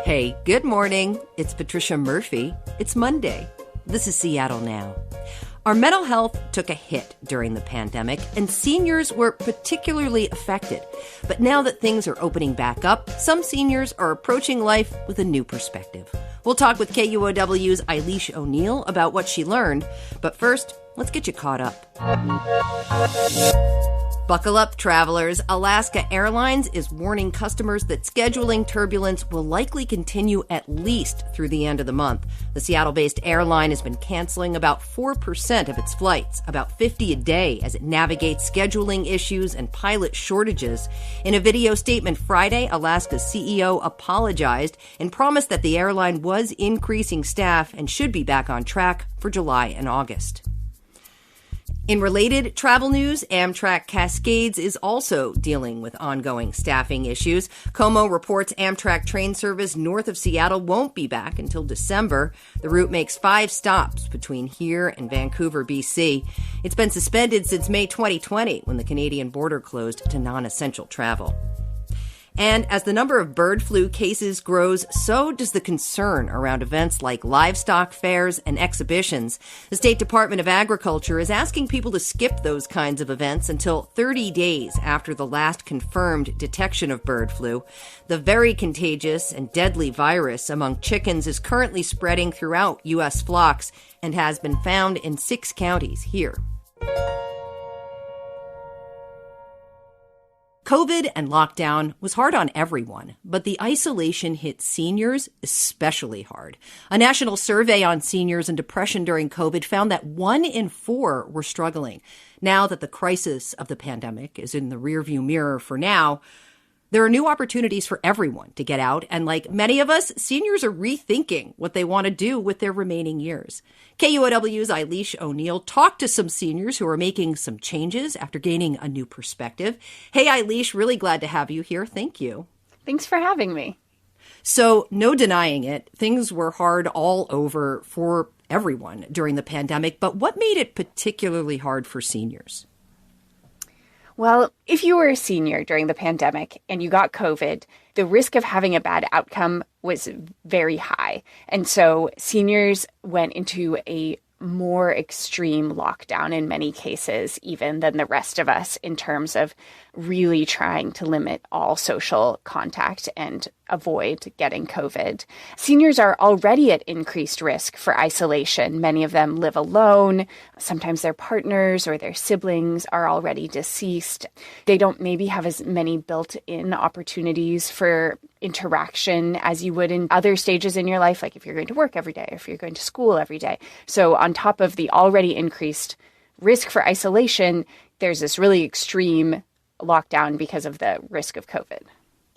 Hey, good morning. It's Patricia Murphy. It's Monday. This is Seattle Now. Our mental health took a hit during the pandemic, and seniors were particularly affected. But now that things are opening back up, some seniors are approaching life with a new perspective. We'll talk with KUOW's Eilis O'Neill about what she learned. But first, let's get you caught up. Buckle up, travelers. Alaska Airlines is warning customers that scheduling turbulence will likely continue at least through the end of the month. The Seattle-based airline has been canceling about 4% of its flights, about 50 a day, as it navigates scheduling issues and pilot shortages. In a video statement Friday, Alaska's CEO apologized and promised that the airline was increasing staff and should be back on track for July and August. In related travel news, Amtrak Cascades is also dealing with ongoing staffing issues. KOMO reports Amtrak train service north of Seattle won't be back until December. The route makes 5 stops between here and Vancouver, BC. It's been suspended since May 2020 when the Canadian border closed to non-essential travel. And as the number of bird flu cases grows, so does the concern around events like livestock fairs and exhibitions. The State Department of Agriculture is asking people to skip those kinds of events until 30 days after the last confirmed detection of bird flu. The very contagious and deadly virus among chickens is currently spreading throughout U.S. flocks and has been found in 6 counties here. COVID and lockdown was hard on everyone, but the isolation hit seniors especially hard. A national survey on seniors and depression during COVID found that 1 in 4 were struggling. Now that the crisis of the pandemic is in the rearview mirror for now, there are new opportunities for everyone to get out, and like many of us, seniors are rethinking what they want to do with their remaining years. KUOW's Eilis O'Neill talked to some seniors who are making some changes after gaining a new perspective. Hey, Eilis, really glad to have you here. Thank you. Thanks for having me. So, no denying it, things were hard all over for everyone during the pandemic, but what made it particularly hard for seniors? Well, if you were a senior during the pandemic and you got COVID, the risk of having a bad outcome was very high. And so seniors went into a more extreme lockdown in many cases, even than the rest of us, in terms of really trying to limit all social contact and avoid getting COVID. Seniors are already at increased risk for isolation. Many of them live alone. Sometimes their partners or their siblings are already deceased. They don't maybe have as many built-in opportunities for interaction as you would in other stages in your life, like if you're going to work every day, or if you're going to school every day. So on top of the already increased risk for isolation, there's this really extreme lockdown because of the risk of COVID.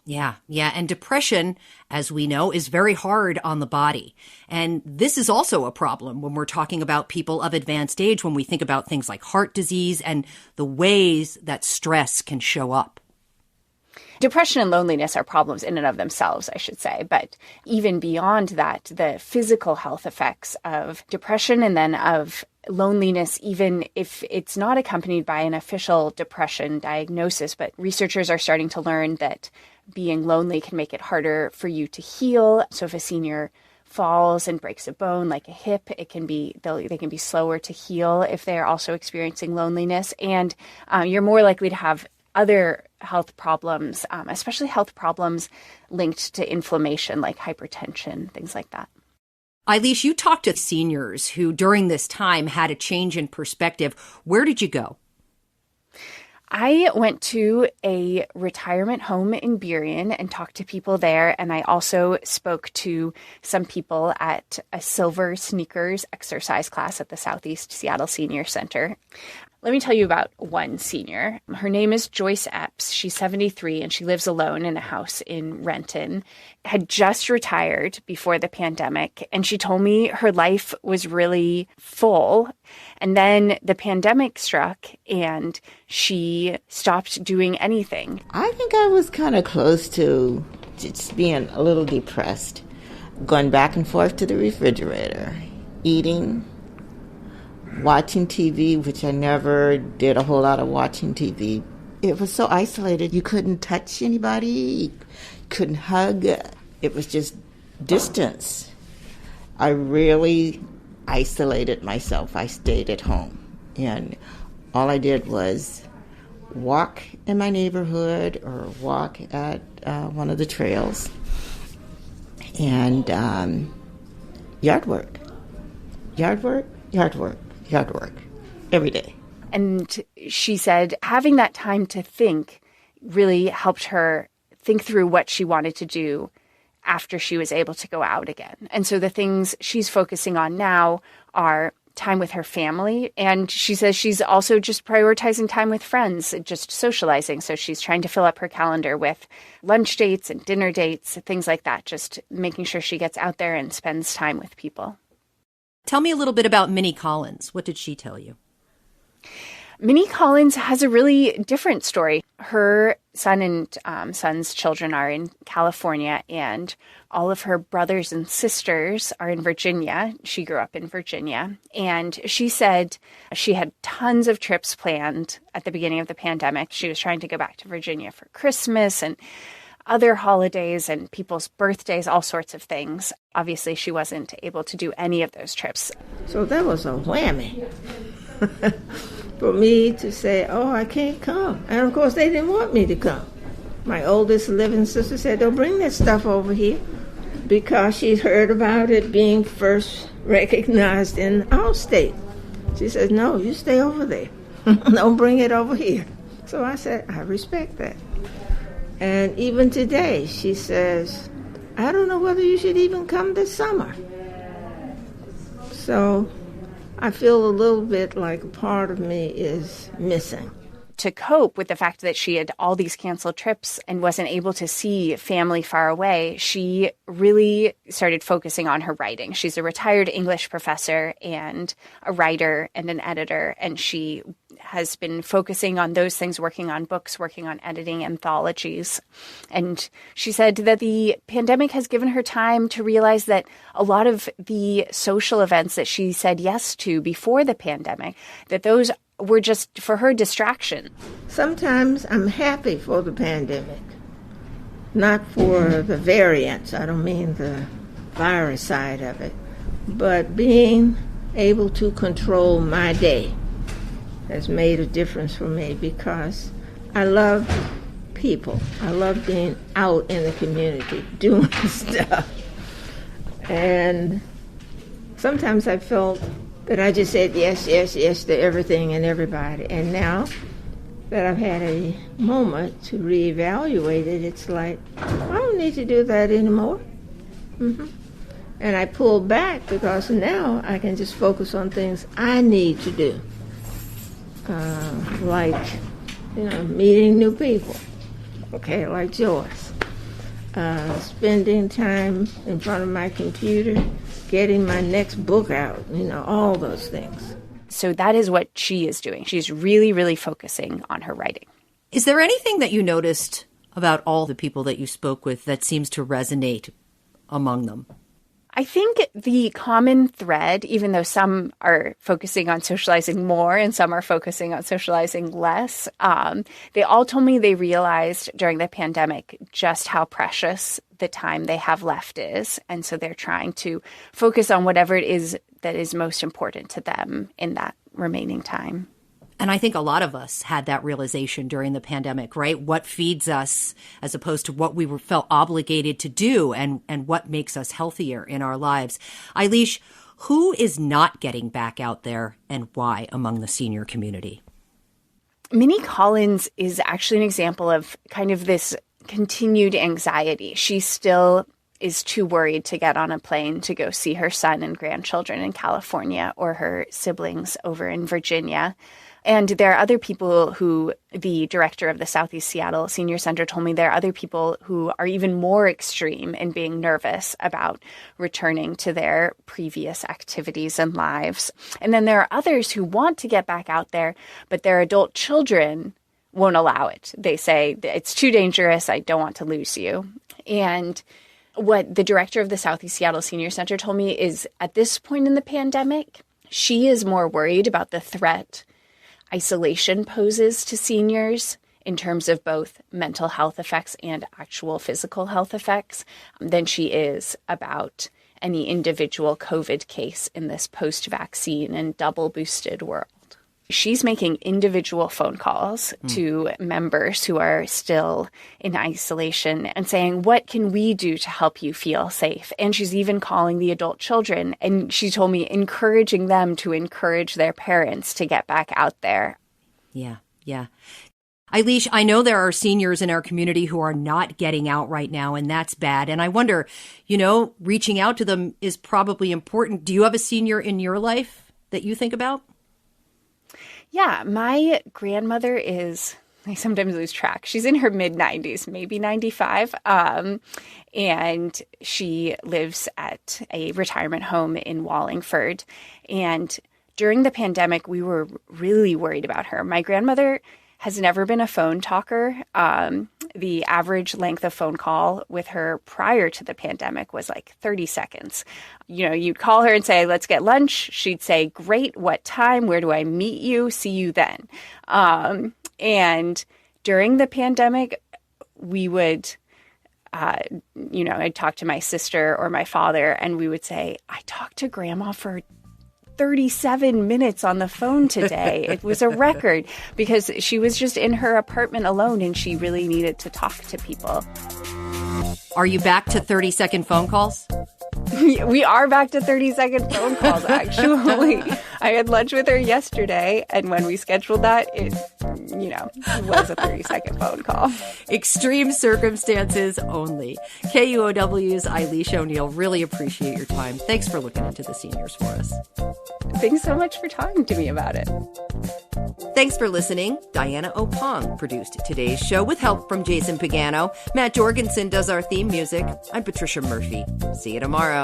Yeah. And depression, as we know, is very hard on the body. And this is also a problem when we're talking about people of advanced age, when we think about things like heart disease and the ways that stress can show up. Depression and loneliness are problems in and of themselves, I should say. But even beyond that, the physical health effects of depression and then of loneliness, even if it's not accompanied by an official depression diagnosis, but researchers are starting to learn that being lonely can make it harder for you to heal. So if a senior falls and breaks a bone like a hip, they can be slower to heal if they're also experiencing loneliness. And you're more likely to have other health problems, especially health problems linked to inflammation like hypertension, things like that. Eilis, you talked to seniors who during this time had a change in perspective. Where did you go? I went to a retirement home in Burien and talked to people there. And I also spoke to some people at a Silver Sneakers exercise class at the Southeast Seattle Senior Center. Let me tell you about one senior. Her name is Joyce Epps. She's 73 and she lives alone in a house in Renton. Had just retired before the pandemic, and she told me her life was really full. And then the pandemic struck and she stopped doing anything. I think I was kind of close to just being a little depressed, going back and forth to the refrigerator, eating, watching TV, which I never did a whole lot of watching TV. It was so isolated. You couldn't touch anybody, you couldn't hug. It was just distance. I really isolated myself. I stayed at home. And all I did was walk in my neighborhood or walk at one of the trails. And yard work every day. And she said having that time to think really helped her think through what she wanted to do after she was able to go out again. And so the things she's focusing on now are time with her family. And she says she's also just prioritizing time with friends, just socializing. So she's trying to fill up her calendar with lunch dates and dinner dates, things like that, just making sure she gets out there and spends time with people. Tell me a little bit about Minnie Collins. What did she tell you? Minnie Collins has a really different story. Her son and son's children are in California, and all of her brothers and sisters are in Virginia. She grew up in Virginia, and she said she had tons of trips planned at the beginning of the pandemic. She was trying to go back to Virginia for Christmas and other holidays and people's birthdays, all sorts of things. Obviously, she wasn't able to do any of those trips. So that was a whammy. For me to say, oh, I can't come. And of course, they didn't want me to come. My oldest living sister said, don't bring that stuff over here, because she'd heard about it being first recognized in our state. She said, no, you stay over there. Don't bring it over here. So I said, I respect that. And even today, she says, I don't know whether you should even come this summer. So I feel a little bit like a part of me is missing. To cope with the fact that she had all these canceled trips and wasn't able to see family far away, she really started focusing on her writing. She's a retired English professor and a writer and an editor, and she has been focusing on those things, working on books, working on editing anthologies. And she said that the pandemic has given her time to realize that a lot of the social events that she said yes to before the pandemic, that those were just for her distraction. Sometimes I'm happy for the pandemic, not for the variants. I don't mean the virus side of it, but being able to control my day has made a difference for me, because I love people. I love being out in the community, doing stuff. And sometimes I felt that I just said yes, yes, yes to everything and everybody. And now that I've had a moment to reevaluate it, it's like, I don't need to do that anymore. And I pulled back because now I can just focus on things I need to do. Like, meeting new people, like Joyce. Spending time in front of my computer, getting my next book out, all those things. So that is what she is doing. She's really, really focusing on her writing. Is there anything that you noticed about all the people that you spoke with that seems to resonate among them? I think the common thread, even though some are focusing on socializing more and some are focusing on socializing less, they all told me they realized during the pandemic just how precious the time they have left is. And so they're trying to focus on whatever it is that is most important to them in that remaining time. And I think a lot of us had that realization during the pandemic, right? What feeds us as opposed to what we felt obligated to do, and what makes us healthier in our lives. Eilis, who is not getting back out there and why among the senior community? Minnie Collins is actually an example of kind of this continued anxiety. She still is too worried to get on a plane to go see her son and grandchildren in California or her siblings over in Virginia. And there are other people who, the director of the Southeast Seattle Senior Center told me there are other people who are even more extreme in being nervous about returning to their previous activities and lives. And then there are others who want to get back out there, but their adult children won't allow it. They say, it's too dangerous, I don't want to lose you. And what the director of the Southeast Seattle Senior Center told me is at this point in the pandemic, she is more worried about the threat isolation poses to seniors in terms of both mental health effects and actual physical health effects than she is about any individual COVID case in this post-vaccine and double-boosted world. She's making individual phone calls to members who are still in isolation and saying, what can we do to help you feel safe? And she's even calling the adult children. And she told me encouraging them to encourage their parents to get back out there. Yeah. Eilis, I know there are seniors in our community who are not getting out right now, and that's bad. And I wonder, reaching out to them is probably important. Do you have a senior in your life that you think about? Yeah, my grandmother I sometimes lose track. She's in her mid-90s, maybe 95. And she lives at a retirement home in Wallingford. And during the pandemic, we were really worried about her. My grandmother has never been a phone talker. The average length of phone call with her prior to the pandemic was like 30 seconds. You'd call her and say, let's get lunch. She'd say, great, what time? Where do I meet you? See you then. And during the pandemic, we would, I'd talk to my sister or my father, and we would say, I talked to Grandma for 37 minutes on the phone today. It was a record because she was just in her apartment alone and she really needed to talk to people. Are you back to 30-second phone calls? We are back to 30-second phone calls, actually. I had lunch with her yesterday, and when we scheduled that, it was a 30-second phone call. Extreme circumstances only. KUOW's Eilis O'Neill, really appreciate your time. Thanks for looking into the seniors for us. Thanks so much for talking to me about it. Thanks for listening. Diana Opong produced today's show with help from Jason Pagano. Matt Jorgensen does our theme music. I'm Patricia Murphy. See you tomorrow.